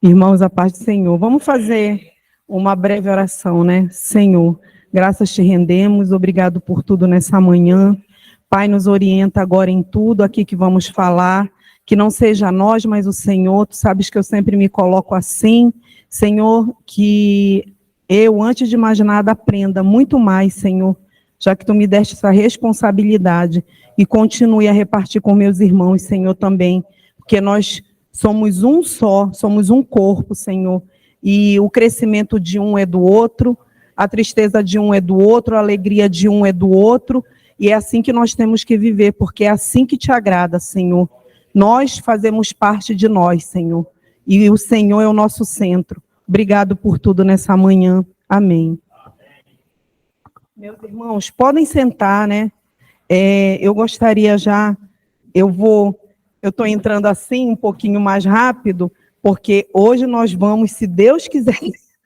Irmãos, a paz do Senhor. Vamos fazer uma breve oração, né? Senhor, graças te rendemos, obrigado por tudo nessa manhã. Pai, nos orienta agora em tudo aqui que vamos falar, que não seja nós, mas o Senhor. Tu sabes que eu sempre me coloco assim. Senhor, que eu, antes de mais nada, aprenda muito mais, Senhor, já que tu me deste essa responsabilidade e continue a repartir com meus irmãos, Senhor, também, porque nós somos um só, somos um corpo, Senhor, e o crescimento de um é do outro, a tristeza de um é do outro, a alegria de um é do outro, e é assim que nós temos que viver, porque é assim que te agrada, Senhor. Nós fazemos parte de nós, Senhor, e o Senhor é o nosso centro. Obrigado por tudo nessa manhã. Amém. Meus irmãos, podem sentar, né? Eu gostaria já, eu estou entrando assim um pouquinho mais rápido, porque hoje nós vamos, se Deus quiser,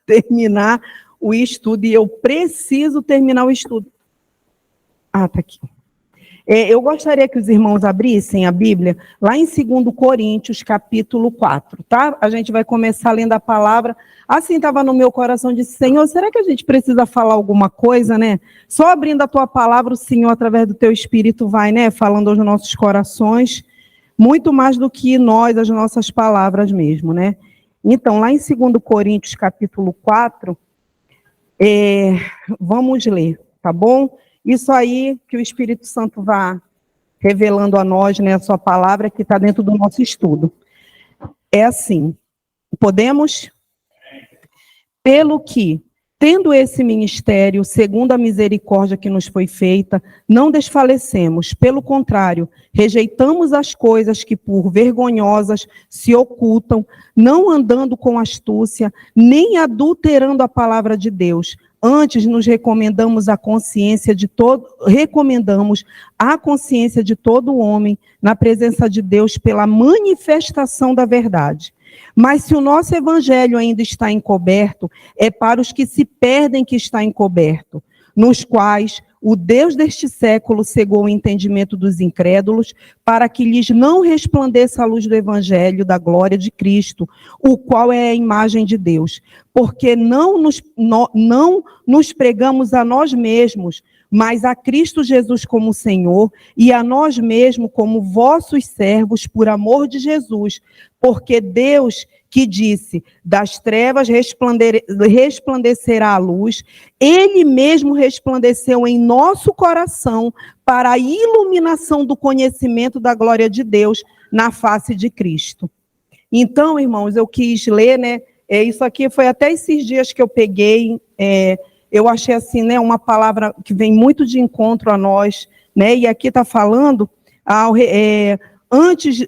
terminar o estudo, e eu preciso terminar o estudo. Ah, está aqui. Eu gostaria que os irmãos abrissem a Bíblia lá em 2 Coríntios, capítulo 4, tá? A gente vai começar lendo a palavra. Assim estava no meu coração, disse, Senhor, será que a gente precisa falar alguma coisa, né? Só abrindo a tua palavra, o Senhor, através do teu Espírito, vai, né? Falando aos nossos corações, muito mais do que nós, as nossas palavras mesmo, né? Então, lá em 2 Coríntios, capítulo 4, vamos ler, tá bom? Isso aí que o Espírito Santo vá revelando a nós, né, a sua palavra que está dentro do nosso estudo. É assim, podemos? Pelo que, tendo esse ministério, segundo a misericórdia que nos foi feita, não desfalecemos, pelo contrário, rejeitamos as coisas que por vergonhosas se ocultam, não andando com astúcia, nem adulterando a palavra de Deus. Antes nos recomendamos a consciência de todo homem na presença de Deus pela manifestação da verdade. Mas se o nosso evangelho ainda está encoberto, é para os que se perdem que está encoberto, nos quais o Deus deste século cegou o entendimento dos incrédulos, para que lhes não resplandeça a luz do evangelho da glória de Cristo, o qual é a imagem de Deus. Porque não nos pregamos a nós mesmos, mas a Cristo Jesus como Senhor, e a nós mesmos como vossos servos, por amor de Jesus. Porque Deus, que disse, das trevas resplandecerá a luz, Ele mesmo resplandeceu em nosso coração para a iluminação do conhecimento da glória de Deus na face de Cristo. Então, irmãos, eu quis ler, né? Isso aqui foi até esses dias que eu peguei, eu achei assim, né, uma palavra que vem muito de encontro a nós, né? E aqui está falando, antes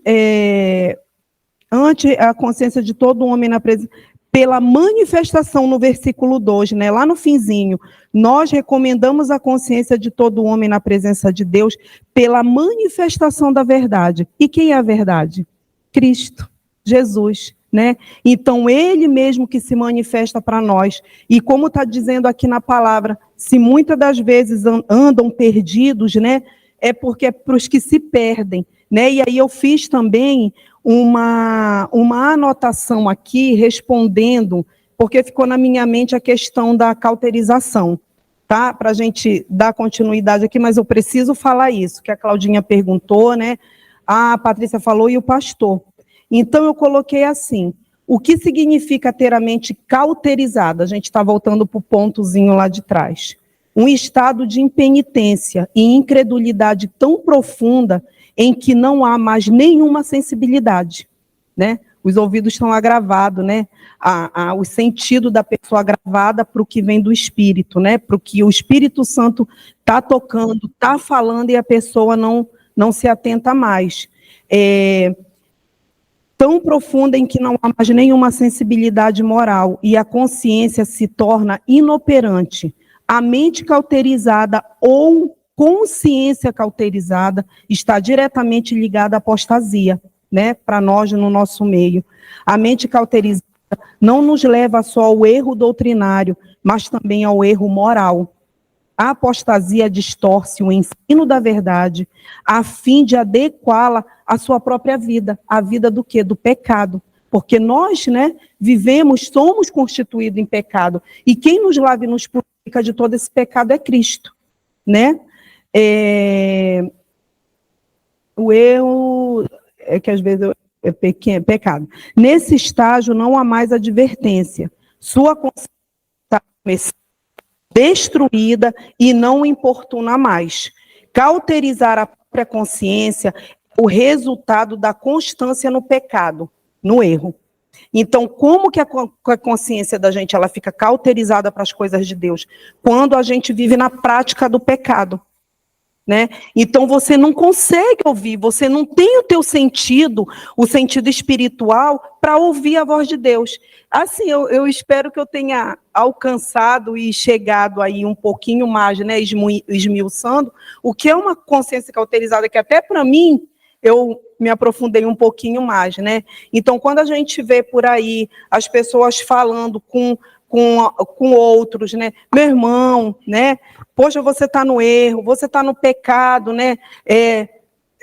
a consciência de todo homem na presença, pela manifestação no versículo 2, né, lá no finzinho, nós recomendamos a consciência de todo homem na presença de Deus pela manifestação da verdade. E quem é a verdade? Cristo, Jesus, né? Então, Ele mesmo que se manifesta para nós. E como está dizendo aqui na palavra, se muitas das vezes andam perdidos, né, é porque é para os que se perdem, né? E aí eu fiz também uma anotação aqui, respondendo, porque ficou na minha mente a questão da cauterização, tá? Para a gente dar continuidade aqui, mas eu preciso falar isso, que a Claudinha perguntou, né? A Patrícia falou e o pastor. Então, eu coloquei assim, o que significa ter a mente cauterizada? A gente está voltando para o pontozinho lá de trás. Um estado de impenitência e incredulidade tão profunda em que não há mais nenhuma sensibilidade, né? Os ouvidos estão agravados, né? O sentido da pessoa agravada para o que vem do Espírito, né? Para o que o Espírito Santo está tocando, está falando e a pessoa não se atenta mais. Tão profunda em que não há mais nenhuma sensibilidade moral e a consciência se torna inoperante. A mente cauterizada ou consciência cauterizada está diretamente ligada à apostasia, né, para nós no nosso meio. A mente cauterizada não nos leva só ao erro doutrinário, mas também ao erro moral. A apostasia distorce o ensino da verdade a fim de adequá-la à sua própria vida. A vida do quê? Do pecado. porque nós, né, vivemos, somos constituídos em pecado, e quem nos lava e nos purifica de todo esse pecado é Cristo, né? O erro é que às vezes é pecado. Nesse estágio não há mais advertência. Sua consciência está destruída e não importuna mais. Cauterizar a própria consciência, o resultado da constância no pecado, no erro. Então, como que a consciência da gente ela fica cauterizada para as coisas de Deus? Quando a gente vive na prática do pecado. Né? Então você não consegue ouvir, você não tem o teu sentido, o sentido espiritual para ouvir a voz de Deus. Assim, eu espero que eu tenha alcançado e chegado aí um pouquinho mais, né, esmiuçando, o que é uma consciência cauterizada, que até para mim, eu me aprofundei um pouquinho mais, né? Então, quando a gente vê por aí as pessoas falando com outros, né? Meu irmão, né? Poxa, você está no erro, você está no pecado, né?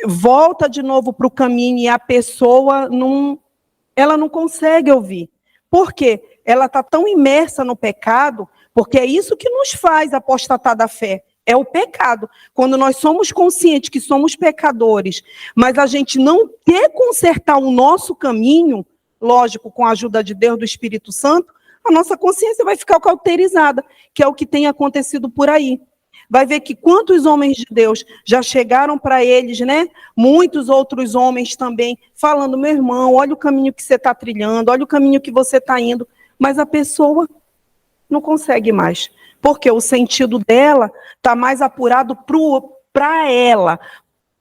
Volta de novo para o caminho e a pessoa ela não consegue ouvir. Por quê? Ela está tão imersa no pecado, porque é isso que nos faz apostatar da fé. É o pecado. Quando nós somos conscientes que somos pecadores, mas a gente não quer consertar o nosso caminho, lógico, com a ajuda de Deus, do Espírito Santo, a nossa consciência vai ficar cauterizada, que é o que tem acontecido por aí. Vai ver que quantos homens de Deus já chegaram para eles, né? Muitos outros homens também, falando, meu irmão, olha o caminho que você está trilhando, olha o caminho que você está indo, mas a pessoa não consegue mais, porque o sentido dela está mais apurado para ela,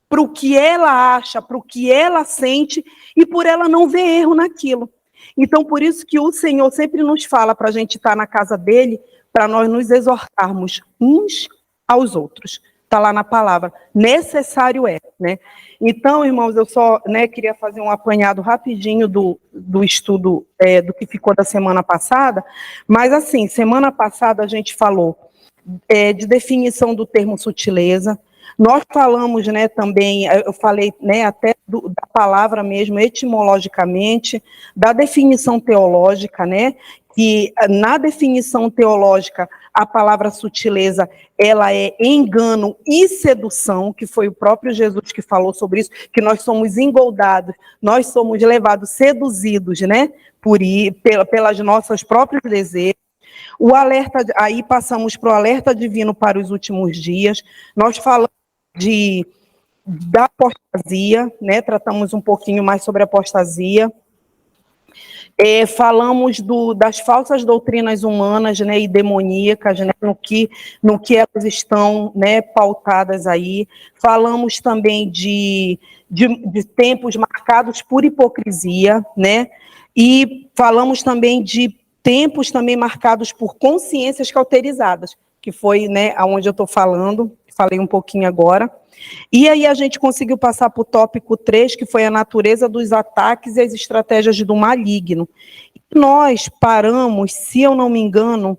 para o que ela acha, para o que ela sente, e por ela não ver erro naquilo. Então, por isso que o Senhor sempre nos fala para a gente estar na casa dele, para nós nos exortarmos uns aos outros. Está lá na palavra. Necessário é, né? Então, irmãos, eu só, né, queria fazer um apanhado rapidinho do estudo do que ficou da semana passada, mas assim, semana passada a gente falou de definição do termo sutileza. Nós falamos, né, também, eu falei, né, até da palavra mesmo, etimologicamente, da definição teológica, né, que na definição teológica, a palavra sutileza, ela é engano e sedução, que foi o próprio Jesus que falou sobre isso, que nós somos engoldados, nós somos levados, seduzidos, né, pelas nossas próprios desejos. O alerta, aí passamos para o alerta divino para os últimos dias. Nós falamos da apostasia, né? Tratamos um pouquinho mais sobre a apostasia. Falamos das falsas doutrinas humanas, né, e demoníacas, né, no que elas estão, né, pautadas aí. Falamos também de tempos marcados por hipocrisia, né? E falamos também de tempos também marcados por consciências cauterizadas, que foi, né, aonde eu estou falando, falei um pouquinho agora. E aí a gente conseguiu passar para o tópico 3, que foi a natureza dos ataques e as estratégias do maligno. E nós paramos, se eu não me engano,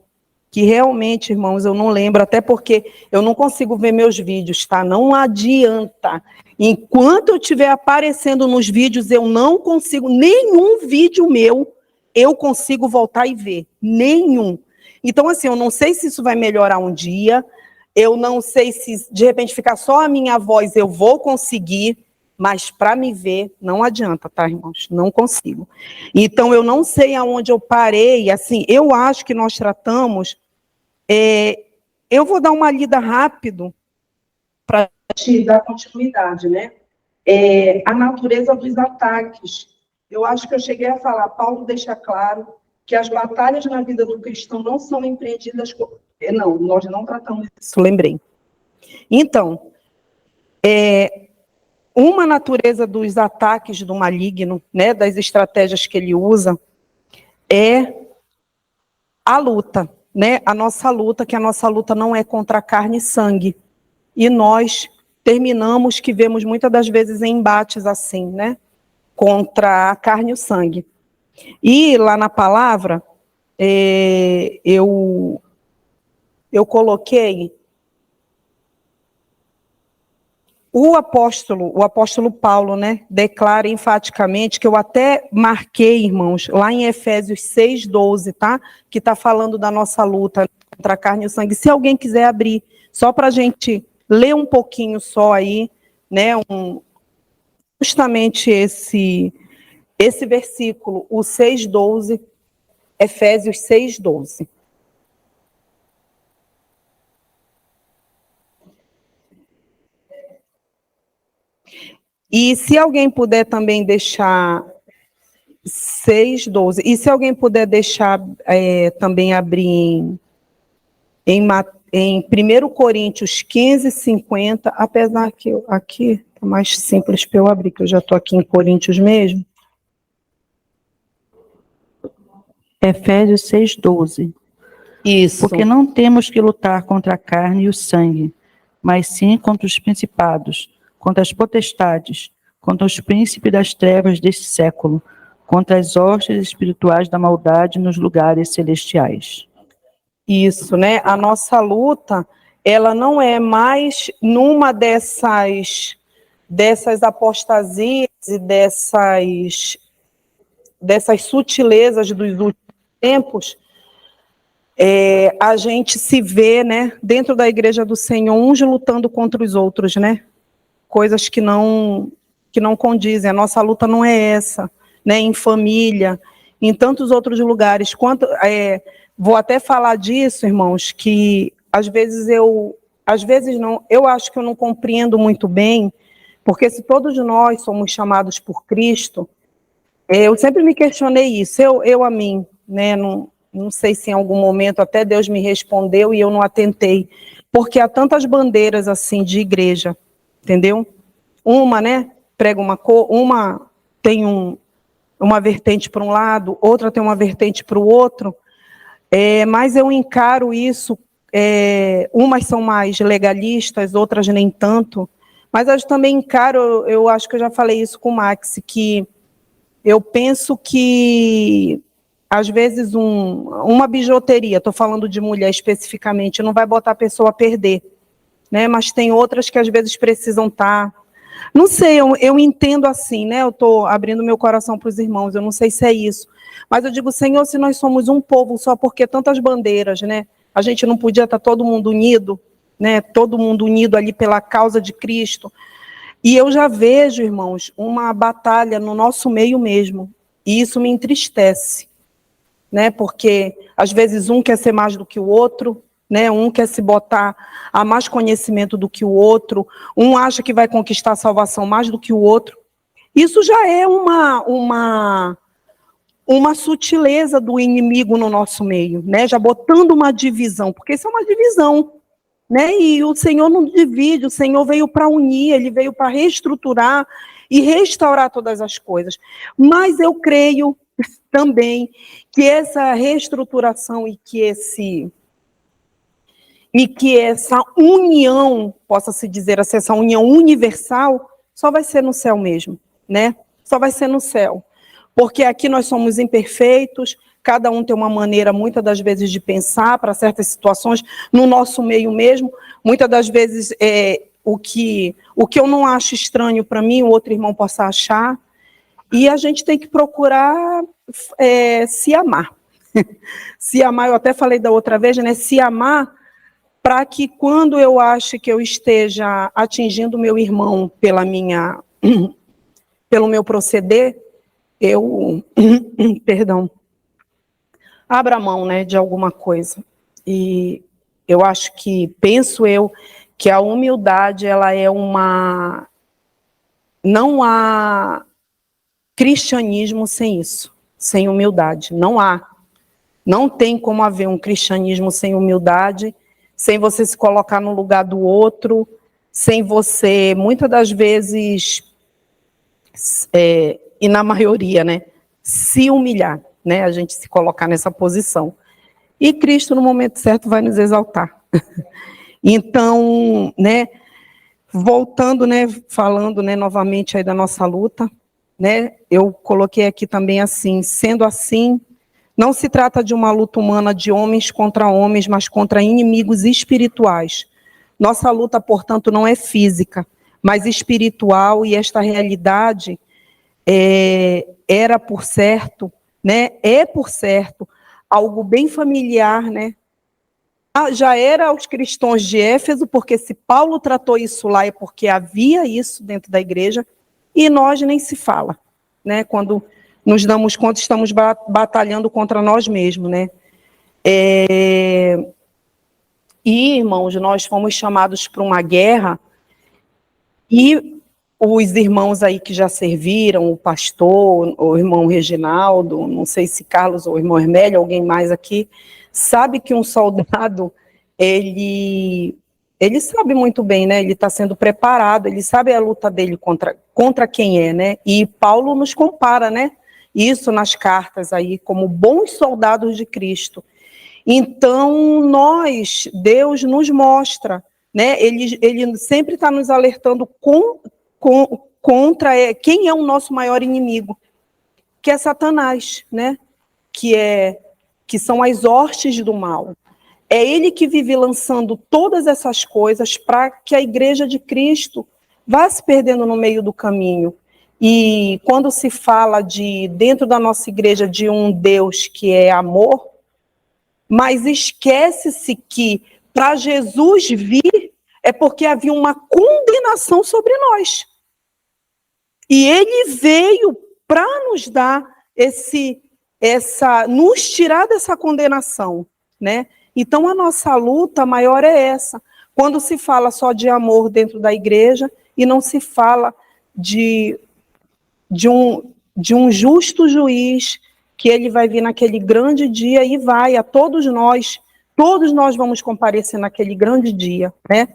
que realmente, irmãos, eu não lembro, até porque eu não consigo ver meus vídeos, tá? Não adianta. Enquanto eu estiver aparecendo nos vídeos, eu não consigo, nenhum vídeo meu, eu consigo voltar e ver. Nenhum. Então, assim, eu não sei se isso vai melhorar um dia, eu não sei se, de repente, ficar só a minha voz, eu vou conseguir, mas para me ver, não adianta, tá, irmãos? Não consigo. Então, eu não sei aonde eu parei, assim, eu acho que nós tratamos, eu vou dar uma lida rápido para te dar continuidade, né? A natureza dos ataques. Eu acho que eu cheguei a falar, Paulo deixa claro que as batalhas na vida do cristão não são empreendidas... Não, nós não tratamos isso, lembrei. Então, uma natureza dos ataques do maligno, né, das estratégias que ele usa, é a luta, né? A nossa luta, que a nossa luta não é contra carne e sangue. E nós terminamos que vemos muitas das vezes em embates assim, né? Contra a carne e o sangue. E lá na palavra, eu coloquei o apóstolo Paulo, né, declara enfaticamente, que eu até marquei, irmãos, lá em Efésios 6:12, tá? Que está falando da nossa luta contra a carne e o sangue. Se alguém quiser abrir, só para a gente ler um pouquinho só aí, né, justamente esse versículo, o 6:12, Efésios 6:12. E se alguém puder também deixar 6:12, e se alguém puder deixar também abrir em 1 Coríntios 15:50, apesar que aqui é mais simples para eu abrir, que eu já estou aqui em Coríntios mesmo. Efésios 6:12. Isso. Porque não temos que lutar contra a carne e o sangue, mas sim contra os principados, contra as potestades, contra os príncipes das trevas deste século, contra as hostes espirituais da maldade nos lugares celestiais. Isso, né? A nossa luta, ela não é mais numa dessas apostasias e dessas sutilezas dos últimos tempos. A gente se vê, né, dentro da igreja do Senhor, uns lutando contra os outros, né? Coisas que não condizem. A nossa luta não é essa, né? Em família, em tantos outros lugares. Vou até falar disso, irmãos, que às vezes não, eu acho que eu não compreendo muito bem, porque se todos nós somos chamados por Cristo, eu sempre me questionei isso, eu a mim, né? Não sei se em algum momento até Deus me respondeu e eu não atentei, porque há tantas bandeiras assim de igreja, entendeu? Uma, né, prega uma tem uma vertente para um lado, outra tem uma vertente para o outro, mas eu encaro isso, umas são mais legalistas, outras nem tanto, mas eu também encaro, eu acho que eu já falei isso com o Max, que eu penso que às vezes uma bijuteria, estou falando de mulher especificamente, não vai botar a pessoa a perder, né? Mas tem outras que às vezes precisam estar. Não sei, eu entendo assim, né? Eu estou abrindo meu coração para os irmãos, eu não sei se é isso. Mas eu digo, Senhor, se nós somos um povo só, porque tantas bandeiras, né? A gente não podia estar todo mundo unido, né? Todo mundo unido ali pela causa de Cristo. E eu já vejo, irmãos, uma batalha no nosso meio mesmo. E isso me entristece, né? Porque às vezes um quer ser mais do que o outro, né? Um quer se botar a mais conhecimento do que o outro, um acha que vai conquistar a salvação mais do que o outro. Isso já é uma sutileza do inimigo no nosso meio, né? Já botando uma divisão, porque isso é uma divisão, né? E o Senhor não divide, o Senhor veio para unir, ele veio para reestruturar e restaurar todas as coisas. Mas eu creio também que essa reestruturação e que essa união, possa-se dizer assim, essa união universal, só vai ser no céu mesmo, né? Só vai ser no céu. Porque aqui nós somos imperfeitos, cada um tem uma maneira, muitas das vezes, de pensar para certas situações, no nosso meio mesmo. Muitas das vezes, o que eu não acho estranho para mim, o outro irmão possa achar. E a gente tem que procurar se amar. Se amar, eu até falei da outra vez, né? Se amar para que quando eu acho que eu esteja atingindo meu irmão pelo meu proceder, eu, perdão, abra mão, né, de alguma coisa. E eu acho penso eu, que a humildade, ela é não há cristianismo sem isso, sem humildade, não há. Não tem como haver um cristianismo sem humildade, sem você se colocar no lugar do outro, sem você, muitas das vezes, e na maioria, né, se humilhar, né, a gente se colocar nessa posição. E Cristo, no momento certo, vai nos exaltar. Então, né, voltando, né, falando, né, novamente aí da nossa luta, né, eu coloquei aqui também assim, sendo assim, não se trata de uma luta humana de homens contra homens, mas contra inimigos espirituais. Nossa luta, portanto, não é física, mas espiritual, e esta realidade era, por certo, né, por certo, algo bem familiar, né? Já era aos cristãos de Éfeso, porque se Paulo tratou isso lá é porque havia isso dentro da igreja, e nós nem se fala, né? Quando nos damos conta, estamos batalhando contra nós mesmos, né? E, irmãos, nós fomos chamados para uma guerra, e os irmãos aí que já serviram, o pastor, o irmão Reginaldo, não sei se Carlos ou o irmão Hermélio, alguém mais aqui, sabe que um soldado, ele sabe muito bem, né? Ele está sendo preparado, ele sabe a luta dele contra quem é, né? E Paulo nos compara, né? Isso nas cartas aí, como bons soldados de Cristo. Então, Deus nos mostra, né? Ele sempre está nos alertando contra quem é o nosso maior inimigo, que é Satanás, né? Que são as hostes do mal. É ele que vive lançando todas essas coisas para que a igreja de Cristo vá se perdendo no meio do caminho. E quando se fala dentro da nossa igreja, de um Deus que é amor, mas esquece-se que para Jesus vir é porque havia uma condenação sobre nós. E ele veio para nos dar nos tirar dessa condenação, né? Então a nossa luta maior é essa. Quando se fala só de amor dentro da igreja e não se fala de um justo juiz, que ele vai vir naquele grande dia e vai a todos nós vamos comparecer naquele grande dia, né?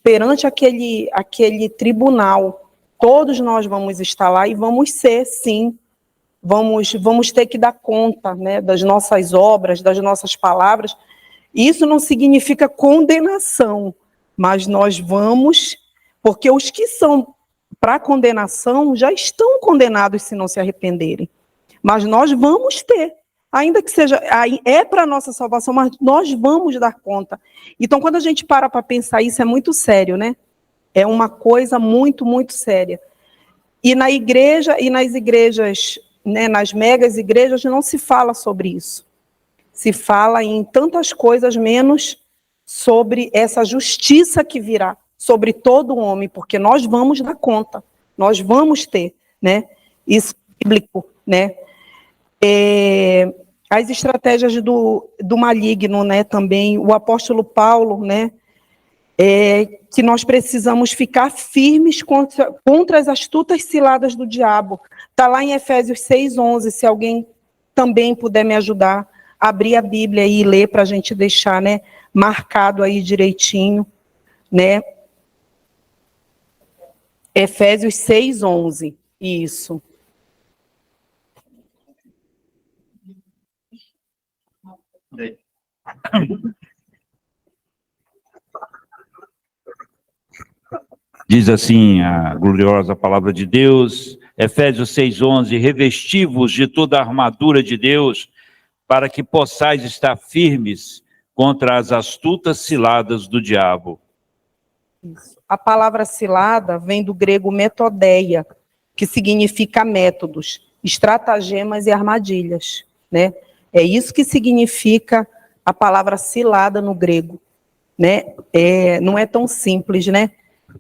Perante aquele tribunal, todos nós vamos estar lá e vamos ser, sim, vamos ter que dar conta, né, das nossas obras, das nossas palavras. Isso não significa condenação, mas nós vamos, porque os que são para condenação já estão condenados se não se arrependerem. Mas nós vamos ter, ainda que seja, para a nossa salvação, mas nós vamos dar conta. Então, quando a gente para pensar isso, é muito sério, né? É uma coisa muito, muito séria. E na igreja, e nas igrejas, né, nas megas igrejas, não se fala sobre isso. Se fala em tantas coisas, menos sobre essa justiça que virá sobre todo homem, porque nós vamos dar conta, nós vamos ter, né? Isso bíblico, né? As estratégias do maligno, né? Também o apóstolo Paulo, né? Que nós precisamos ficar firmes contra as astutas ciladas do diabo. Está lá em Efésios 6:11, se alguém também puder me ajudar, abrir a Bíblia e ler para a gente deixar, né, marcado aí direitinho, né? Efésios 6:11, isso. Diz assim a gloriosa palavra de Deus, Efésios 6:11, revesti-vos de toda a armadura de Deus, para que possais estar firmes contra as astutas ciladas do diabo. Isso. A palavra cilada vem do grego metodeia, que significa métodos, estratagemas e armadilhas, né? É isso que significa a palavra cilada no grego, né? Não é tão simples, né?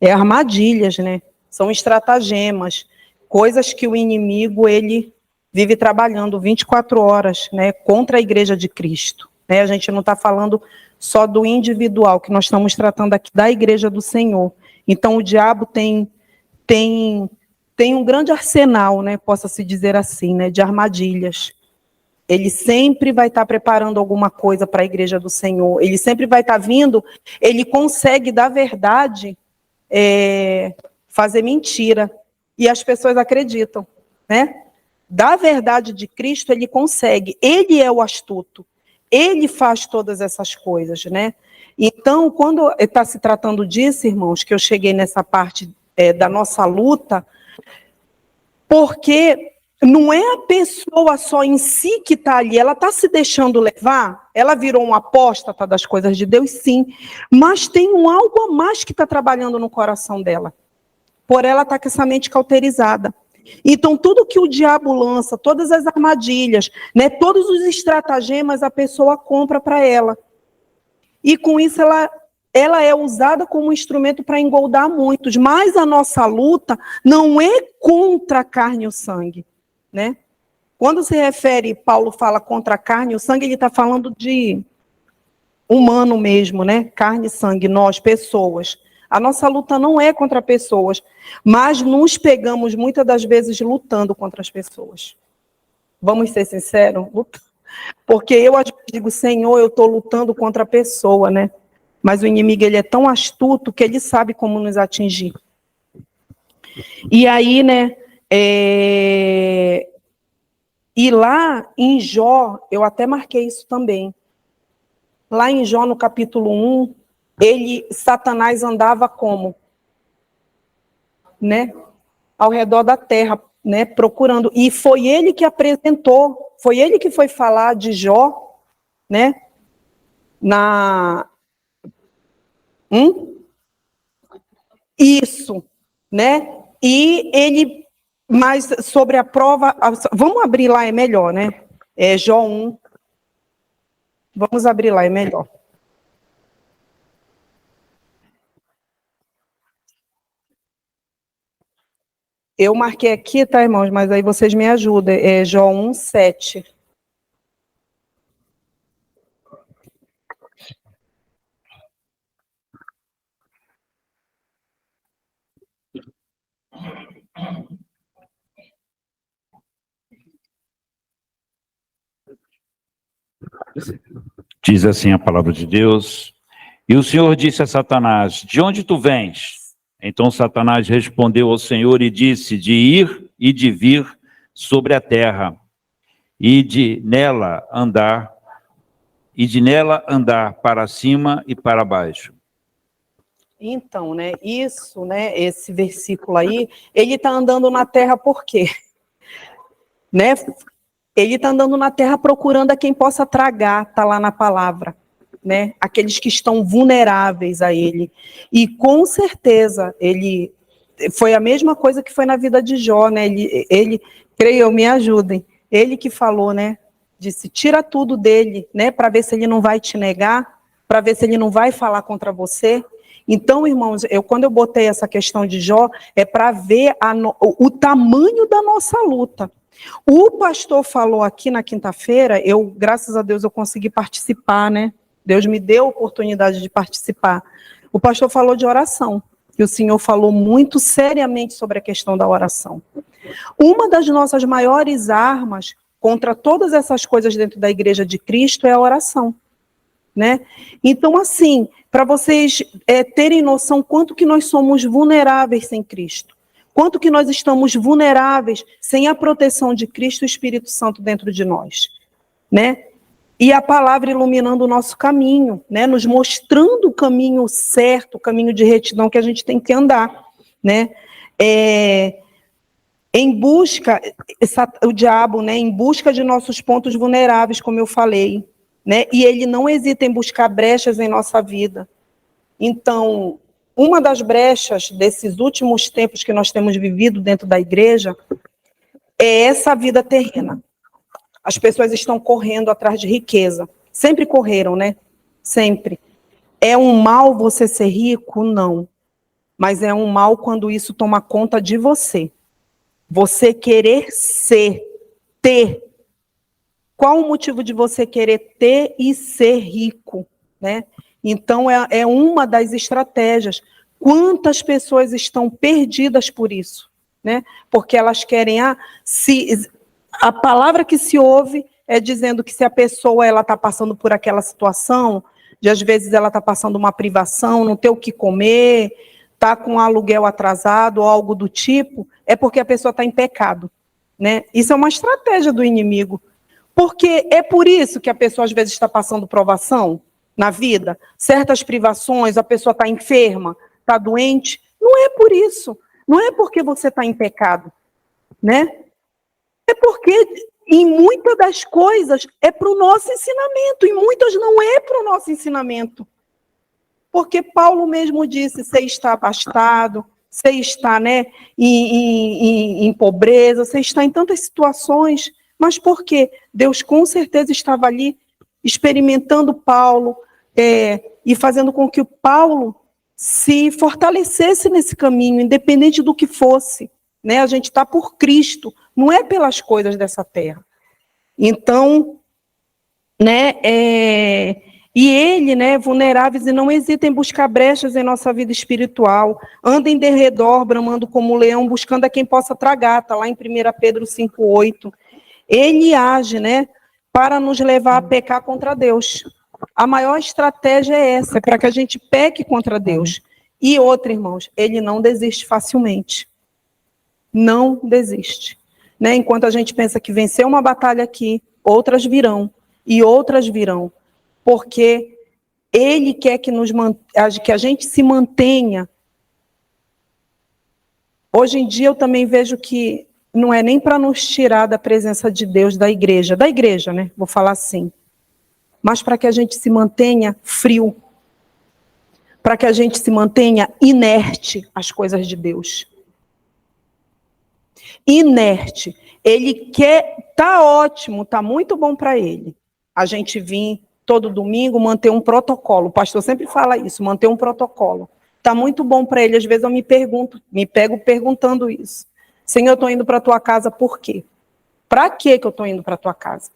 É armadilhas, né? São estratagemas, coisas que o inimigo, ele vive trabalhando 24 horas, né, contra a igreja de Cristo, né? A gente não está falando só do individual, que nós estamos tratando aqui da igreja do Senhor. Então, o diabo tem um grande arsenal, né, possa-se dizer assim, né, de armadilhas. Ele sempre vai estar preparando alguma coisa para a igreja do Senhor. Ele sempre vai estar vindo, ele consegue, da verdade, fazer mentira. E as pessoas acreditam, né? Da verdade de Cristo, ele consegue. Ele é o astuto. Ele faz todas essas coisas, né? Então, quando está se tratando disso, irmãos, que eu cheguei nessa parte da nossa luta, porque não é a pessoa só em si que está ali, ela está se deixando levar, ela virou um apóstata das coisas de Deus, sim, mas tem algo a mais que está trabalhando no coração dela. Por ela estar com essa mente cauterizada. Então, tudo que o diabo lança, todas as armadilhas, né, todos os estratagemas, a pessoa compra para ela. E com isso, ela é usada como um instrumento para engoldar muitos. Mas a nossa luta não é contra a carne e o sangue, né? Quando se refere, Paulo fala contra a carne e o sangue, ele está falando de humano mesmo, né? Carne e sangue, nós, pessoas. A nossa luta não é contra pessoas, mas nos pegamos muitas das vezes lutando contra as pessoas. Vamos ser sinceros? Porque eu às vezes digo, Senhor, eu estou lutando contra a pessoa, né? Mas o inimigo, ele é tão astuto que ele sabe como nos atingir. E aí, né, e lá em Jó, eu até marquei isso também. Lá em Jó, no capítulo 1, Satanás andava como? Né? Ao redor da terra, né? Procurando. E foi ele que apresentou, foi ele que foi falar de Jó, né? Isso, né? E ele, mas sobre a prova, vamos abrir lá, é melhor, né? Jó 1. Vamos abrir lá, é melhor. Eu marquei aqui, tá, irmãos? Mas aí vocês me ajudam. Jó 1, 7. Diz assim a palavra de Deus: e o Senhor disse a Satanás: de onde tu vens? Então Satanás respondeu ao Senhor e disse: de ir e de vir sobre a terra, e de nela andar para cima e para baixo. Então, né, isso, né, esse versículo aí, ele está andando na terra por quê? Né? Ele está andando na terra procurando a quem possa tragar, está lá na palavra, né? Aqueles que estão vulneráveis a ele. E com certeza, ele foi a mesma coisa que foi na vida de Jó, né? Ele creio, me ajudem, ele que falou, né? Disse, tira tudo dele, né? Para ver se ele não vai te negar, para ver se ele não vai falar contra você. Então, irmãos, quando eu botei essa questão de Jó, é para ver o tamanho da nossa luta. O pastor falou aqui na quinta-feira, graças a Deus, eu consegui participar, né? Deus me deu a oportunidade de participar. O pastor falou de oração, e o Senhor falou muito seriamente sobre a questão da oração. Uma das nossas maiores armas contra todas essas coisas dentro da Igreja de Cristo é a oração, né? Então, assim, para vocês terem noção quanto que nós somos vulneráveis sem Cristo, quanto que nós estamos vulneráveis sem a proteção de Cristo e o Espírito Santo dentro de nós, né? E a palavra iluminando o nosso caminho, né? Nos mostrando o caminho certo, o caminho de retidão que a gente tem que andar, né? Em busca, o diabo, né? Em busca de nossos pontos vulneráveis, como eu falei, né? E ele não hesita em buscar brechas em nossa vida. Então, uma das brechas desses últimos tempos que nós temos vivido dentro da igreja é essa vida terrena. As pessoas estão correndo atrás de riqueza. Sempre correram, né? Sempre. É um mal você ser rico? Não. Mas é um mal quando isso toma conta de você. Você querer ter. Qual o motivo de você querer ter e ser rico, né? Então, é uma das estratégias. Quantas pessoas estão perdidas por isso, né? Porque elas querem... A palavra que se ouve é dizendo que se a pessoa está passando por aquela situação, de às vezes ela está passando uma privação, não ter o que comer, está com aluguel atrasado ou algo do tipo, é porque a pessoa está em pecado, né? Isso é uma estratégia do inimigo. Porque é por isso que a pessoa às vezes está passando provação na vida, certas privações, a pessoa está enferma, está doente. Não é por isso. Não é porque você está em pecado, né? É porque E muitas das coisas é para o nosso ensinamento, e muitas não é para o nosso ensinamento. Porque Paulo mesmo disse, você está abastado, você está, né, em pobreza, você está em tantas situações, mas por quê? Deus com certeza estava ali experimentando Paulo e fazendo com que o Paulo se fortalecesse nesse caminho, independente do que fosse. Né? A gente está por Cristo, não é pelas coisas dessa terra. Então, né, e ele, né, vulneráveis, e não hesita em buscar brechas em nossa vida espiritual, anda em derredor, bramando como um leão, buscando a quem possa tragar, está lá em 1 Pedro 5,8. Ele age, né, para nos levar a pecar contra Deus. A maior estratégia é essa, é para que a gente peque contra Deus. E outra, irmãos, ele não desiste facilmente. Não desiste. Né? Enquanto a gente pensa que venceu uma batalha aqui, outras virão, e outras virão. Porque ele quer que a gente se mantenha. Hoje em dia eu também vejo que não é nem para nos tirar da presença de Deus da igreja, né? Vou falar assim. Mas para que a gente se mantenha frio. Para que a gente se mantenha inerte às coisas de Deus. Inerte. Ele quer, tá ótimo, tá muito bom para ele. A gente vir todo domingo manter um protocolo. O pastor sempre fala isso, manter um protocolo. Tá muito bom para ele. Às vezes eu me pego perguntando isso. Senhor, eu estou indo para a tua casa por quê? Para que eu estou indo para a tua casa?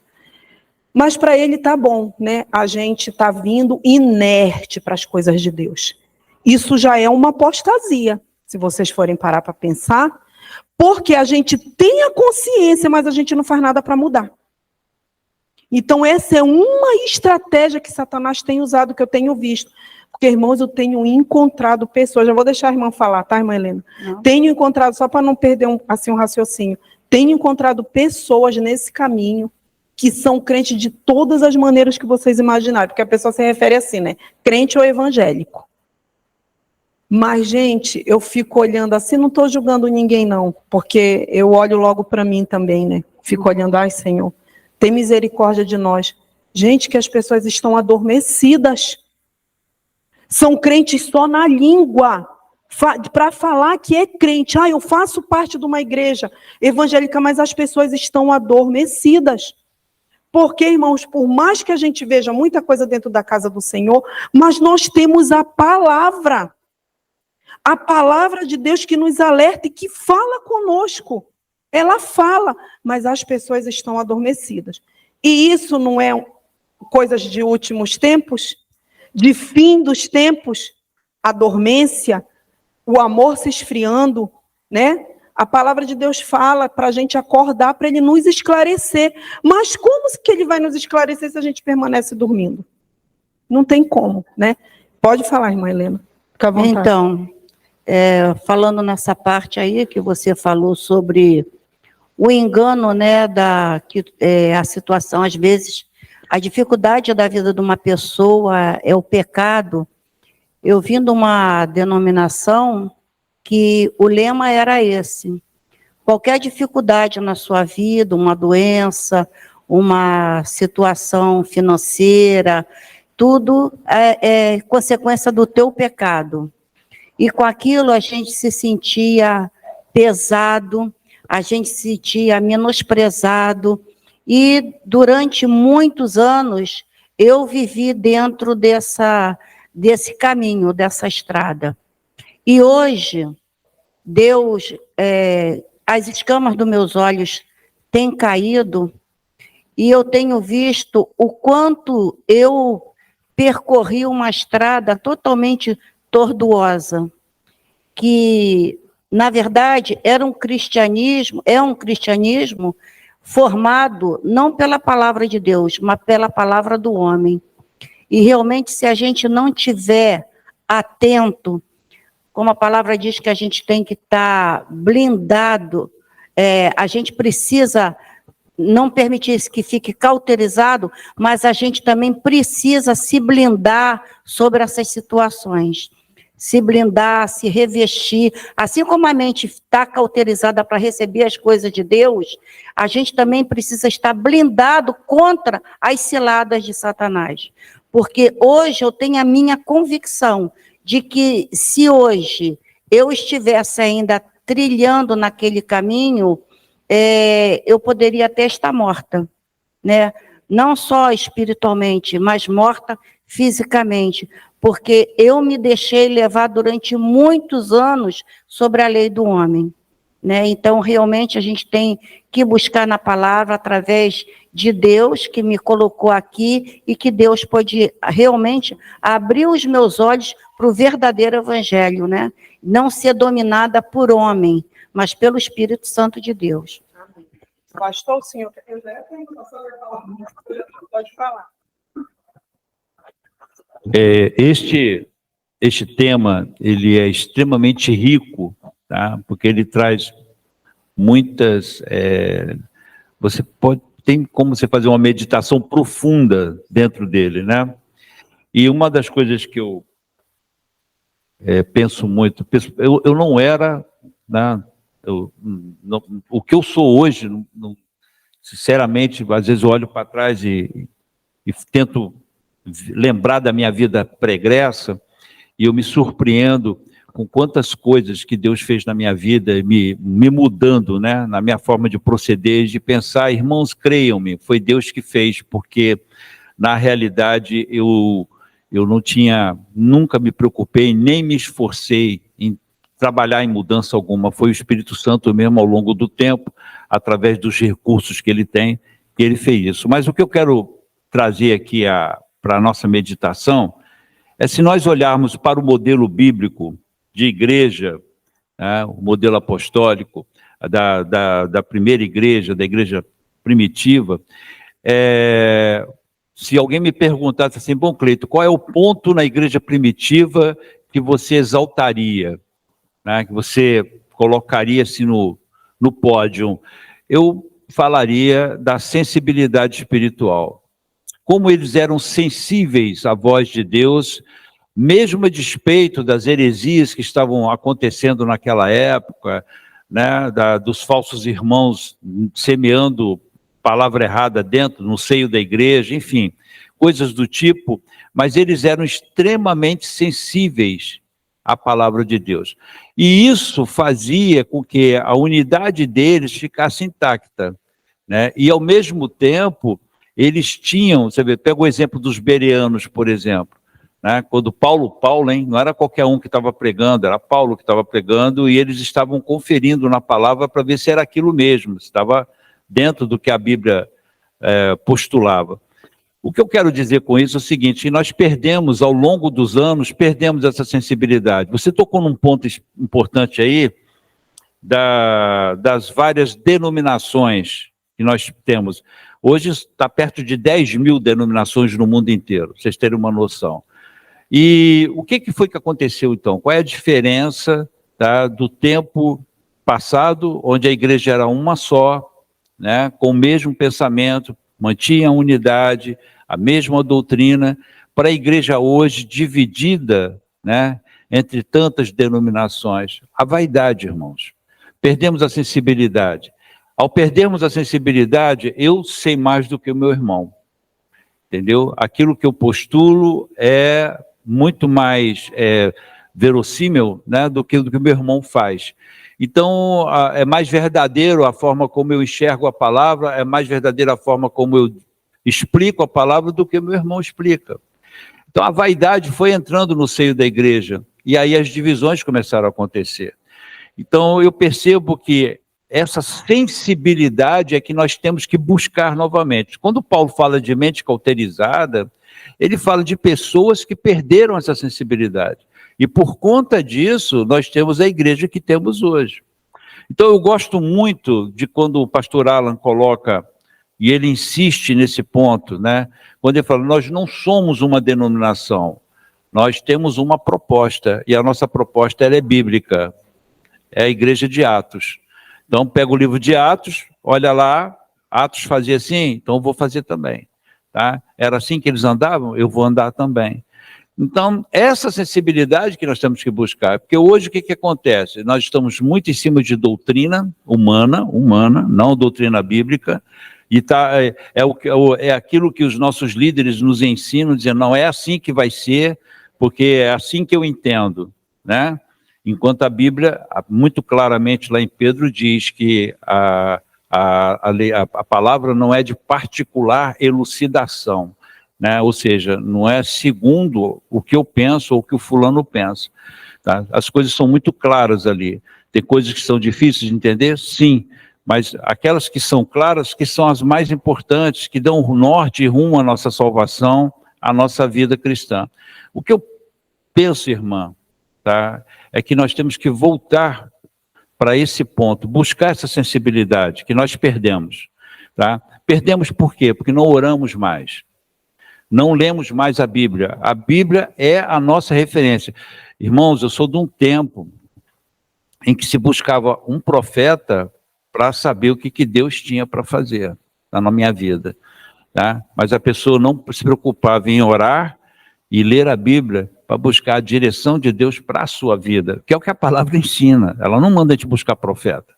Mas para ele tá bom, né? A gente tá vindo inerte para as coisas de Deus. Isso já é uma apostasia, se vocês forem parar para pensar, porque a gente tem a consciência, mas a gente não faz nada para mudar. Então essa é uma estratégia que Satanás tem usado, que eu tenho visto. Porque, irmãos, eu tenho encontrado pessoas, já vou deixar a irmã falar, tá, irmã Helena? Não. Tenho encontrado, só para não perder um raciocínio, tenho encontrado pessoas nesse caminho que são crentes de todas as maneiras que vocês imaginarem, porque a pessoa se refere assim, né? Crente ou evangélico. Mas, gente, eu fico olhando assim, não estou julgando ninguém, não, porque eu olho logo para mim também, né? Fico olhando, ai, Senhor, tem misericórdia de nós. Gente, que as pessoas estão adormecidas. São crentes só na língua, para falar que é crente. Ah, eu faço parte de uma igreja evangélica, mas as pessoas estão adormecidas. Porque, irmãos, por mais que a gente veja muita coisa dentro da casa do Senhor, mas nós temos a palavra de Deus que nos alerta e que fala conosco. Ela fala, mas as pessoas estão adormecidas. E isso não é coisas de últimos tempos? De fim dos tempos? A dormência, o amor se esfriando, né? A palavra de Deus fala para a gente acordar, para ele nos esclarecer. Mas como que ele vai nos esclarecer se a gente permanece dormindo? Não tem como, né? Pode falar, irmã Helena. Fica à vontade. Então, falando nessa parte aí que você falou sobre o engano, né, a situação, às vezes, a dificuldade da vida de uma pessoa é o pecado. Eu vim de uma denominação que o lema era esse: qualquer dificuldade na sua vida, uma doença, uma situação financeira, tudo é consequência do teu pecado. E com aquilo a gente se sentia pesado, a gente se sentia menosprezado, e durante muitos anos eu vivi dentro desse caminho, dessa estrada. E hoje, Deus, as escamas dos meus olhos têm caído, e eu tenho visto o quanto eu percorri uma estrada totalmente tortuosa, que, na verdade, é um cristianismo formado não pela palavra de Deus, mas pela palavra do homem. E realmente, se a gente não tiver atento, como a palavra diz que a gente tem que estar blindado, a gente precisa não permitir que fique cauterizado, mas a gente também precisa se blindar sobre essas situações. se blindar, se revestir. Assim como a mente está cauterizada para receber as coisas de Deus, a gente também precisa estar blindado contra as ciladas de Satanás. Porque hoje eu tenho a minha convicção de que se hoje eu estivesse ainda trilhando naquele caminho, eu poderia até estar morta, né? Não só espiritualmente, mas morta fisicamente, porque eu me deixei levar durante muitos anos sobre a lei do homem, né? Então, realmente, a gente tem que buscar na palavra, através de Deus, que me colocou aqui, e que Deus pode realmente abrir os meus olhos para o verdadeiro evangelho, né? Não ser dominada por homem, mas pelo Espírito Santo de Deus. Pastor, o senhor quer pode falar. Este tema, ele é extremamente rico, tá? Porque ele traz muitas... tem como você fazer uma meditação profunda dentro dele, né? E uma das coisas que eu penso muito, eu não era, né? O que eu sou hoje, sinceramente, às vezes eu olho para trás e tento lembrar da minha vida pregressa, e eu me surpreendo com quantas coisas que Deus fez na minha vida, me mudando, né, na minha forma de proceder, de pensar. Irmãos, creiam-me, foi Deus que fez, porque na realidade eu nunca me preocupei, nem me esforcei em trabalhar em mudança alguma. Foi o Espírito Santo mesmo, ao longo do tempo, através dos recursos que ele tem, que ele fez isso. Mas o que eu quero trazer aqui para a nossa meditação é, se nós olharmos para o modelo bíblico de igreja, né, o modelo apostólico da primeira igreja, da igreja primitiva, se alguém me perguntasse assim, bom, Cleito, qual é o ponto na igreja primitiva que você exaltaria, né, que você colocaria assim no pódio? Eu falaria da sensibilidade espiritual. Como eles eram sensíveis à voz de Deus, mesmo a despeito das heresias que estavam acontecendo naquela época, né, dos falsos irmãos semeando palavra errada no seio da igreja, enfim, coisas do tipo, mas eles eram extremamente sensíveis à palavra de Deus. E isso fazia com que a unidade deles ficasse intacta, né? E ao mesmo tempo, eles tinham, você vê, pega o exemplo dos bereanos, por exemplo, né? Quando Paulo, hein, não era qualquer um que estava pregando, era Paulo que estava pregando, e eles estavam conferindo na palavra para ver se era aquilo mesmo, se estava dentro do que a Bíblia postulava. O que eu quero dizer com isso é o seguinte: nós perdemos, ao longo dos anos, perdemos essa sensibilidade. Você tocou num ponto importante aí, das várias denominações que nós temos. Hoje está perto de 10 mil denominações no mundo inteiro, para vocês terem uma noção. E o que foi que aconteceu então? Qual é a diferença, tá, do tempo passado, onde a igreja era uma só, né, com o mesmo pensamento, mantinha a unidade, a mesma doutrina, para a igreja hoje dividida, né, entre tantas denominações? A vaidade, irmãos. Perdemos a sensibilidade. Ao perdermos a sensibilidade, eu sei mais do que o meu irmão, entendeu? Aquilo que eu postulo é muito mais verossímil, né, do que o meu irmão faz. Então, é mais verdadeiro a forma como eu enxergo a palavra, é mais verdadeira a forma como eu explico a palavra do que o meu irmão explica. Então, a vaidade foi entrando no seio da igreja, e aí as divisões começaram a acontecer. Então, eu percebo que essa sensibilidade é que nós temos que buscar novamente. Quando Paulo fala de mente cauterizada, ele fala de pessoas que perderam essa sensibilidade. E por conta disso, nós temos a igreja que temos hoje. Então eu gosto muito de quando o pastor Alan coloca, e ele insiste nesse ponto, né? Quando ele fala, nós não somos uma denominação, nós temos uma proposta, e a nossa proposta ela é bíblica, é a igreja de Atos. Então pega o livro de Atos, olha lá, Atos fazia assim, então eu vou fazer também. Tá? Era assim que eles andavam? Eu vou andar também. Então, essa sensibilidade que nós temos que buscar, porque hoje o que acontece? Nós estamos muito em cima de doutrina humana, não doutrina bíblica, e é aquilo que os nossos líderes nos ensinam, dizendo, não é assim que vai ser, porque é assim que eu entendo, né? Enquanto a Bíblia, muito claramente lá em Pedro, diz que a palavra não é de particular elucidação, né? Ou seja, não é segundo o que eu penso ou o que o fulano pensa. Tá? As coisas são muito claras ali. Tem coisas que são difíceis de entender? Sim, mas aquelas que são claras, que são as mais importantes, que dão norte e rumo à nossa salvação, à nossa vida cristã. O que eu penso, irmã, tá? É que nós temos que voltar para esse ponto, buscar essa sensibilidade que nós perdemos. Tá? Perdemos por quê? Porque não oramos mais. Não lemos mais a Bíblia. A Bíblia é a nossa referência. Irmãos, eu sou de um tempo em que se buscava um profeta para saber o que Deus tinha para fazer na minha vida. Tá? Mas a pessoa não se preocupava em orar e ler a Bíblia para buscar a direção de Deus para a sua vida, que é o que a palavra ensina. Ela não manda a gente buscar profeta.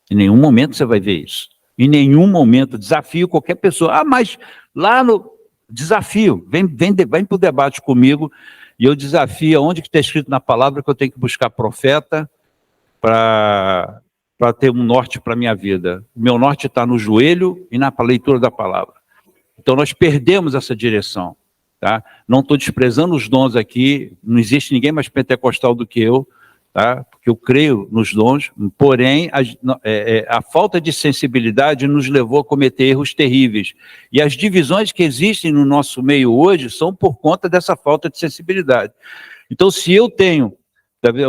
Em nenhum momento você vai ver isso. Em nenhum momento. Desafio qualquer pessoa. Mas lá no... Desafio. Vem para o debate comigo e eu desafio onde que está escrito na palavra que eu tenho que buscar profeta para ter um norte para a minha vida. O meu norte está no joelho e na leitura da palavra. Então nós perdemos essa direção. Tá? Não estou desprezando os dons aqui, não existe ninguém mais pentecostal do que eu, tá? Porque eu creio nos dons, porém a falta de sensibilidade nos levou a cometer erros terríveis. E as divisões que existem no nosso meio hoje são por conta dessa falta de sensibilidade. Então, se eu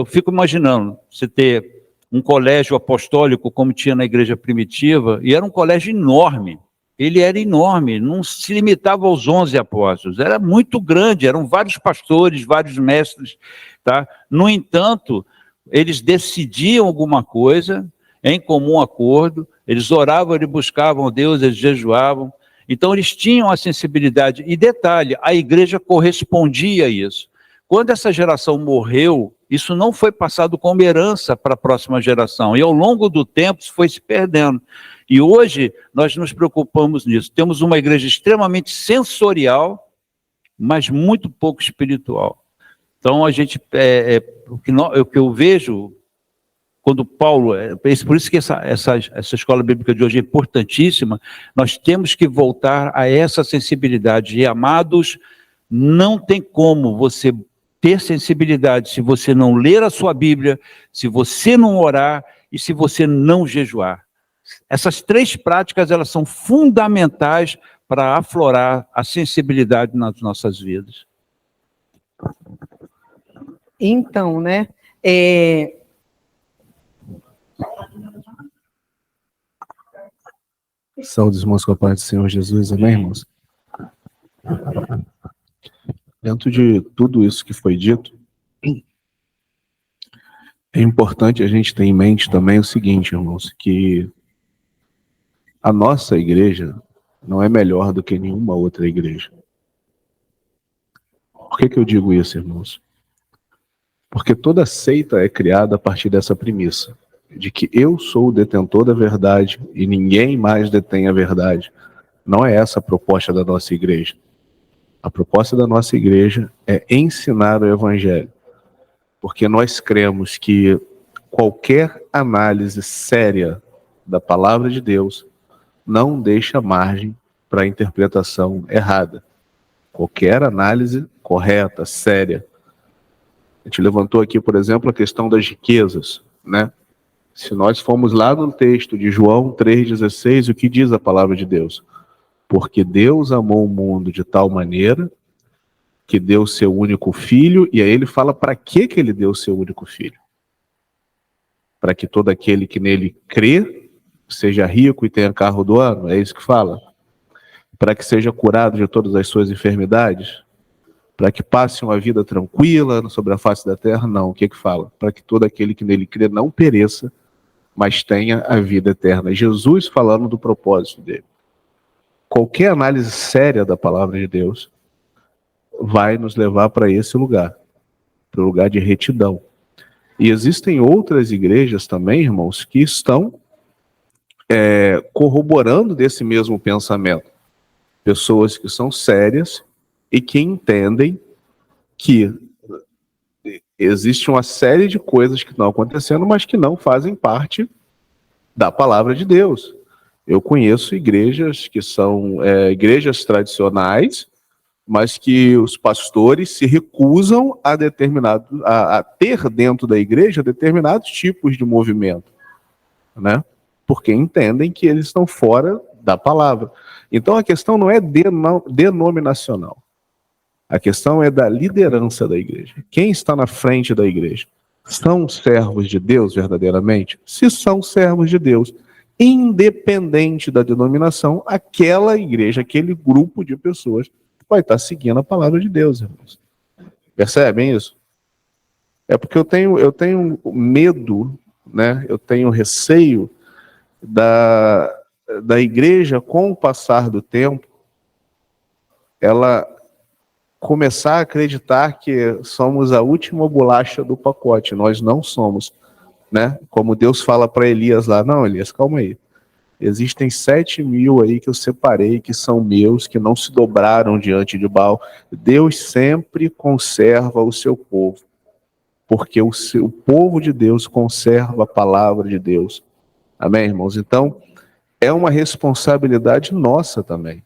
fico imaginando, você ter um colégio apostólico como tinha na igreja primitiva, e era um colégio enorme. Ele era enorme, não se limitava aos 11 apóstolos, era muito grande, eram vários pastores, vários mestres, tá? No entanto, eles decidiam alguma coisa em comum acordo, eles oravam, eles buscavam Deus, eles jejuavam, então eles tinham a sensibilidade, e detalhe, a igreja correspondia a isso. Quando essa geração morreu, isso não foi passado como herança para a próxima geração, e ao longo do tempo isso foi se perdendo. E hoje nós nos preocupamos nisso. Temos uma igreja extremamente sensorial, mas muito pouco espiritual. Então a gente, o que eu vejo, quando Paulo, por isso que essa escola bíblica de hoje é importantíssima, nós temos que voltar a essa sensibilidade. E amados, não tem como você ter sensibilidade se você não ler a sua Bíblia, se você não orar e se você não jejuar. Essas três práticas, elas são fundamentais para aflorar a sensibilidade nas nossas vidas. Então, né, Saúde, irmãos, com a paz do Senhor Jesus, amém, irmãos? Dentro de tudo isso que foi dito, é importante a gente ter em mente também o seguinte, irmãos, que a nossa igreja não é melhor do que nenhuma outra igreja. Por que eu digo isso, irmãos? Porque toda seita é criada a partir dessa premissa, de que eu sou o detentor da verdade e ninguém mais detém a verdade. Não é essa a proposta da nossa igreja. A proposta da nossa igreja é ensinar o evangelho, porque nós cremos que qualquer análise séria da palavra de Deus não deixa margem para a interpretação errada. Qualquer análise correta, séria. A gente levantou aqui, por exemplo, a questão das riquezas, né? Se nós formos lá no texto de João 3,16, o que diz a palavra de Deus? Porque Deus amou o mundo de tal maneira que deu seu único filho, e aí ele fala para que ele deu seu único filho? Para que todo aquele que nele crê seja rico e tenha carro do ano, é isso que fala? Para que seja curado de todas as suas enfermidades? Para que passe uma vida tranquila sobre a face da terra? Não, o que fala? Para que todo aquele que nele crê não pereça, mas tenha a vida eterna. Jesus falando do propósito dele. Qualquer análise séria da palavra de Deus vai nos levar para esse lugar, para o lugar de retidão. E existem outras igrejas também, irmãos, que estão corroborando desse mesmo pensamento. Pessoas que são sérias e que entendem que existe uma série de coisas que estão acontecendo, mas que não fazem parte da palavra de Deus. Eu conheço igrejas que são igrejas tradicionais, mas que os pastores se recusam a ter dentro da igreja determinados tipos de movimento, né? Porque entendem que eles estão fora da palavra. Então a questão não é denominacional. A questão é da liderança da igreja. Quem está na frente da igreja? São servos de Deus verdadeiramente? Se são servos de Deus, independente da denominação, aquela igreja, aquele grupo de pessoas vai estar seguindo a palavra de Deus, irmãos. Percebem isso? É porque eu tenho medo, né? Eu tenho receio da igreja, com o passar do tempo, ela começar a acreditar que somos a última bolacha do pacote. Nós não somos, né? Como Deus fala para Elias lá, não, Elias, calma aí. Existem 7.000 aí que eu separei, que são meus, que não se dobraram diante de Baal. Deus sempre conserva o seu povo, porque o povo de Deus conserva a palavra de Deus. Amém, irmãos? Então, é uma responsabilidade nossa também.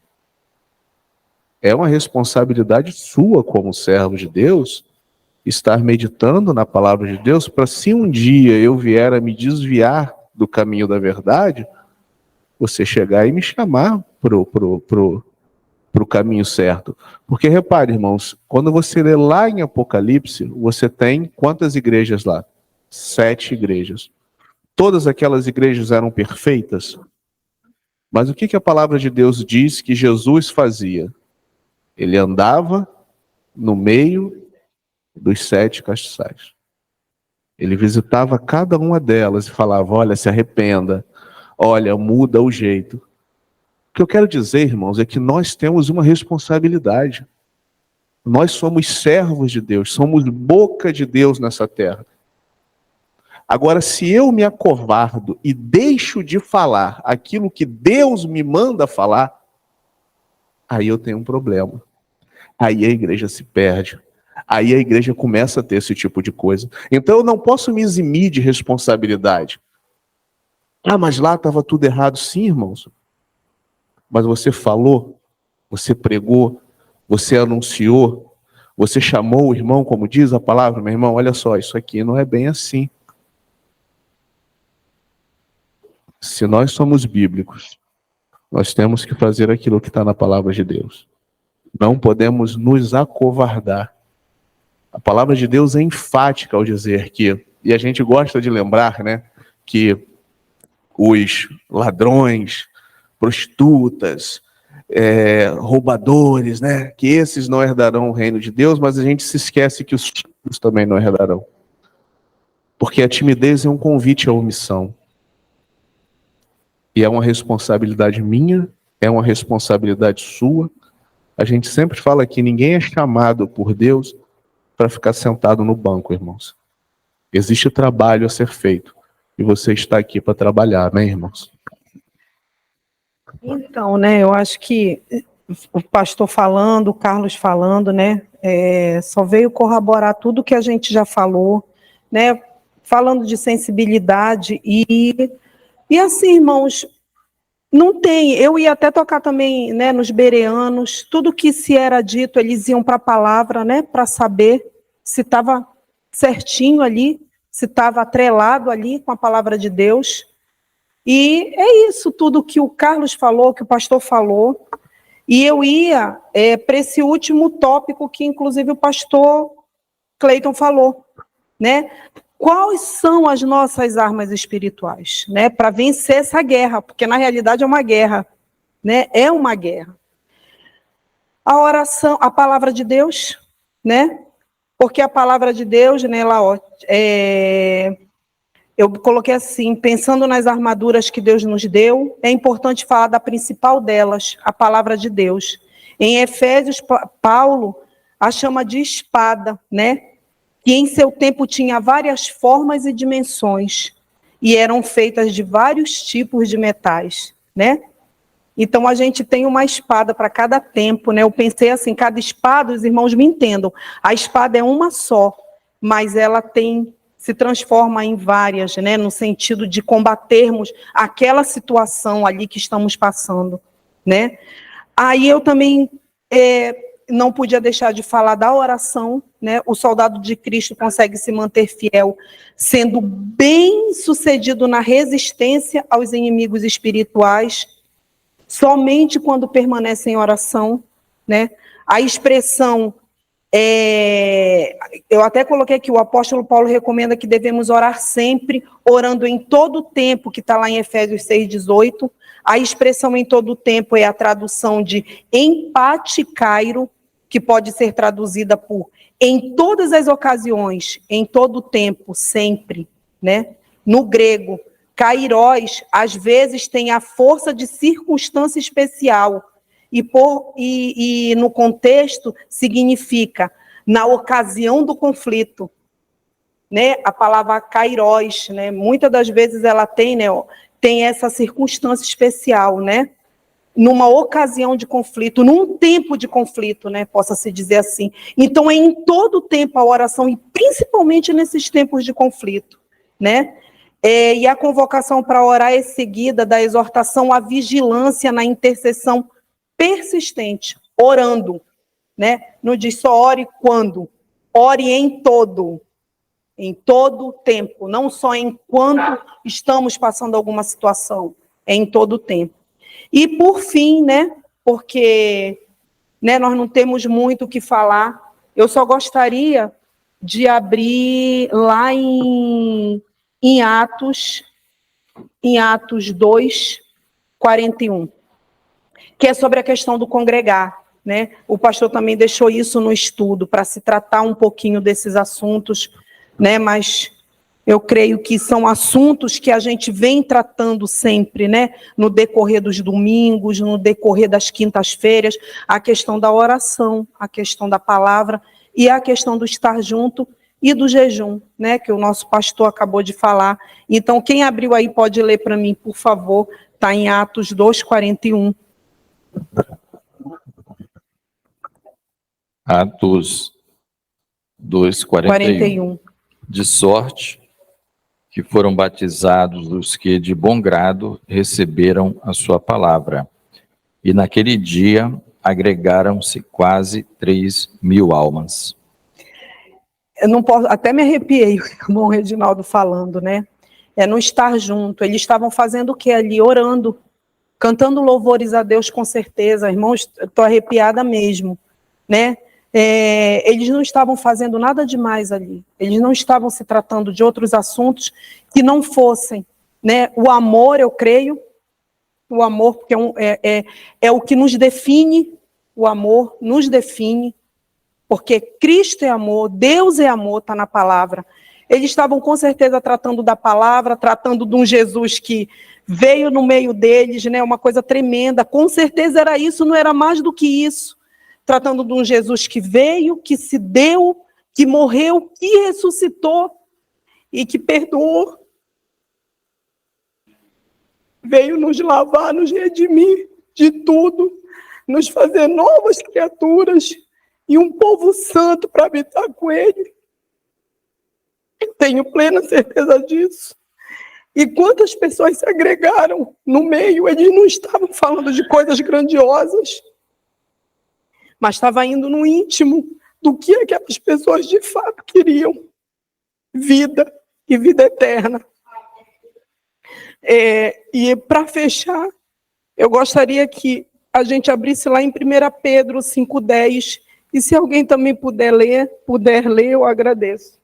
É uma responsabilidade sua como servo de Deus estar meditando na palavra de Deus, para se um dia eu vier a me desviar do caminho da verdade, você chegar e me chamar pro caminho certo. Porque repare, irmãos, quando você lê lá em Apocalipse, você tem quantas igrejas lá? 7 igrejas. Todas aquelas igrejas eram perfeitas? Mas o que a palavra de Deus diz que Jesus fazia? Ele andava no meio dos 7 castiçais. Ele visitava cada uma delas e falava, olha, se arrependa, olha, muda o jeito. O que eu quero dizer, irmãos, é que nós temos uma responsabilidade. Nós somos servos de Deus, somos boca de Deus nessa terra. Agora, se eu me acovardo e deixo de falar aquilo que Deus me manda falar, aí eu tenho um problema. Aí a igreja se perde. Aí a igreja começa a ter esse tipo de coisa. Então eu não posso me eximir de responsabilidade. Ah, mas lá estava tudo errado. Sim, irmãos. Mas você falou, você pregou, você anunciou, você chamou o irmão, como diz a palavra, meu irmão, olha só, isso aqui não é bem assim. Se nós somos bíblicos, nós temos que fazer aquilo que está na palavra de Deus. Não podemos nos acovardar. A palavra de Deus é enfática ao dizer que, e a gente gosta de lembrar, né, que os ladrões, prostitutas, roubadores, né, que esses não herdarão o reino de Deus, mas a gente se esquece que os filhos também não herdarão. Porque a timidez é um convite à omissão. E é uma responsabilidade minha, é uma responsabilidade sua. A gente sempre fala que ninguém é chamado por Deus para ficar sentado no banco, irmãos. Existe trabalho a ser feito. E você está aqui para trabalhar, né, irmãos? Então, né, eu acho que o pastor falando, o Carlos falando, né, só veio corroborar tudo que a gente já falou, né, falando de sensibilidade e assim, irmãos, não tem, eu ia até tocar também, né, nos bereanos, tudo que se era dito, eles iam para a palavra, né, para saber se estava certinho ali, se estava atrelado ali com a palavra de Deus. E é isso tudo que o Carlos falou, que o pastor falou. E eu ia para esse último tópico que, inclusive, o pastor Cleiton falou, né? Quais são as nossas armas espirituais, né? Para vencer essa guerra, porque na realidade é uma guerra, né? É uma guerra. A oração, a palavra de Deus, né? Porque a palavra de Deus, né, eu coloquei assim, pensando nas armaduras que Deus nos deu, é importante falar da principal delas, a palavra de Deus. Em Efésios, Paulo, a chama de espada, né? Que em seu tempo tinha várias formas e dimensões, e eram feitas de vários tipos de metais, né? Então, a gente tem uma espada para cada tempo, né? Eu pensei assim, cada espada, os irmãos me entendam, a espada é uma só, mas ela se transforma em várias, né? No sentido de combatermos aquela situação ali que estamos passando, né? Aí eu também não podia deixar de falar da oração, né? O soldado de Cristo consegue se manter fiel, sendo bem sucedido na resistência aos inimigos espirituais, somente quando permanece em oração, né? A expressão, eu até coloquei aqui, o apóstolo Paulo recomenda que devemos orar sempre, orando em todo o tempo, que está lá em Efésios 6,18. A expressão em todo o tempo é a tradução de empatikairo, que pode ser traduzida por em todas as ocasiões, em todo o tempo, sempre, né? No grego, kairos, às vezes, tem a força de circunstância especial, e no contexto significa na ocasião do conflito, né? A palavra kairos, né? Muitas das vezes ela tem, né? Tem essa circunstância especial, né? Numa ocasião de conflito, num tempo de conflito, né? Possa-se dizer assim. Então, é em todo o tempo a oração, e principalmente nesses tempos de conflito, né? E a convocação para orar é seguida da exortação à vigilância na intercessão persistente, orando, né? Não diz só ore quando, ore em todo tempo, não só enquanto estamos passando alguma situação, é em todo o tempo. E por fim, né? Porque, né, nós não temos muito o que falar, eu só gostaria de abrir lá em Atos 2, 41, que é sobre a questão do congregar, né? O pastor também deixou isso no estudo, para se tratar um pouquinho desses assuntos, né? Mas eu creio que são assuntos que a gente vem tratando sempre, né? No decorrer dos domingos, no decorrer das quintas-feiras, a questão da oração, a questão da palavra e a questão do estar junto e do jejum, né? Que o nosso pastor acabou de falar. Então, quem abriu aí pode ler para mim, por favor. Está em Atos 2, 41. Atos 2, 41. De sorte que foram batizados os que de bom grado receberam a sua palavra. E naquele dia agregaram-se quase 3.000 almas. Eu não posso, até me arrepiei, o irmão Reginaldo falando, né? É não estar junto. Eles estavam fazendo o que ali? Orando, cantando louvores a Deus, com certeza. Irmãos, estou arrepiada mesmo, né? Eles não estavam fazendo nada demais ali. Eles não estavam se tratando de outros assuntos que não fossem, né? O amor, eu creio, o amor, porque é o que nos define, o amor nos define, porque Cristo é amor, Deus é amor, está na palavra. Eles estavam com certeza tratando da palavra, tratando de um Jesus que veio no meio deles, né? Uma coisa tremenda, com certeza era isso, não era mais do que isso. Tratando de um Jesus que veio, que se deu, que morreu, que ressuscitou e que perdoou. Veio nos lavar, nos redimir de tudo, nos fazer novas criaturas e um povo santo para habitar com ele. Eu tenho plena certeza disso. E quantas pessoas se agregaram no meio, eles não estavam falando de coisas grandiosas, mas estava indo no íntimo do que aquelas pessoas de fato queriam. Vida e vida eterna. E para fechar, eu gostaria que a gente abrisse lá em 1 Pedro 5,10, e se alguém também puder ler, eu agradeço.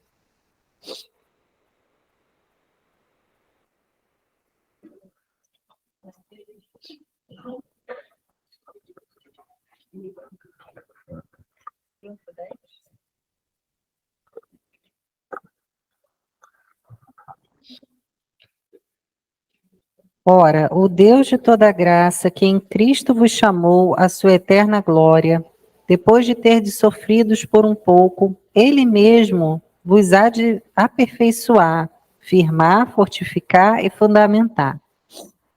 Ora, o Deus de toda graça, que em Cristo vos chamou à sua eterna glória, depois de terdes sofridos por um pouco, ele mesmo vos há de aperfeiçoar, firmar, fortificar e fundamentar.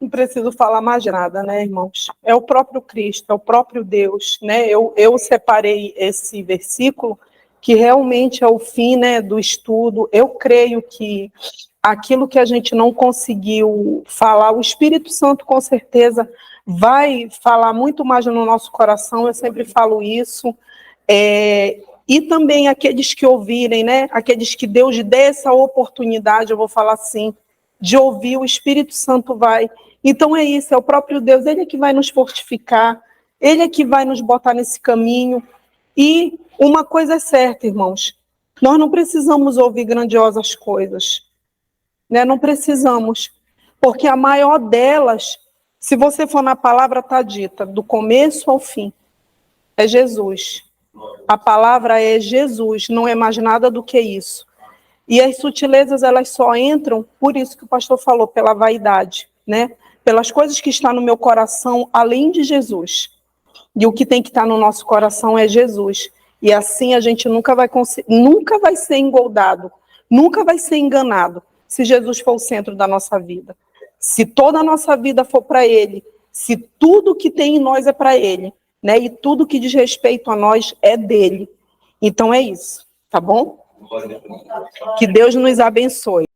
Não preciso falar mais nada, né, irmãos? É o próprio Cristo, é o próprio Deus, né? Eu separei esse versículo, que realmente é o fim, né, do estudo. Eu creio que aquilo que a gente não conseguiu falar, o Espírito Santo com certeza vai falar muito mais no nosso coração, eu sempre falo isso. E também aqueles que ouvirem, né, aqueles que Deus dê essa oportunidade, eu vou falar assim, de ouvir, o Espírito Santo vai. Então é isso, é o próprio Deus, ele é que vai nos fortificar, ele é que vai nos botar nesse caminho. E uma coisa é certa, irmãos, nós não precisamos ouvir grandiosas coisas, né? Não precisamos, porque a maior delas, se você for na palavra, está dita, do começo ao fim, é Jesus. A palavra é Jesus, não é mais nada do que isso. E as sutilezas, elas só entram, por isso que o pastor falou, pela vaidade, né? Pelas coisas que estão no meu coração, além de Jesus. E o que tem que estar no nosso coração é Jesus. E assim a gente nunca vai ser engoldado, nunca vai ser enganado, se Jesus for o centro da nossa vida. Se toda a nossa vida for para Ele, se tudo que tem em nós é para Ele, né? E tudo que diz respeito a nós é dele. Então é isso, tá bom? Que Deus nos abençoe.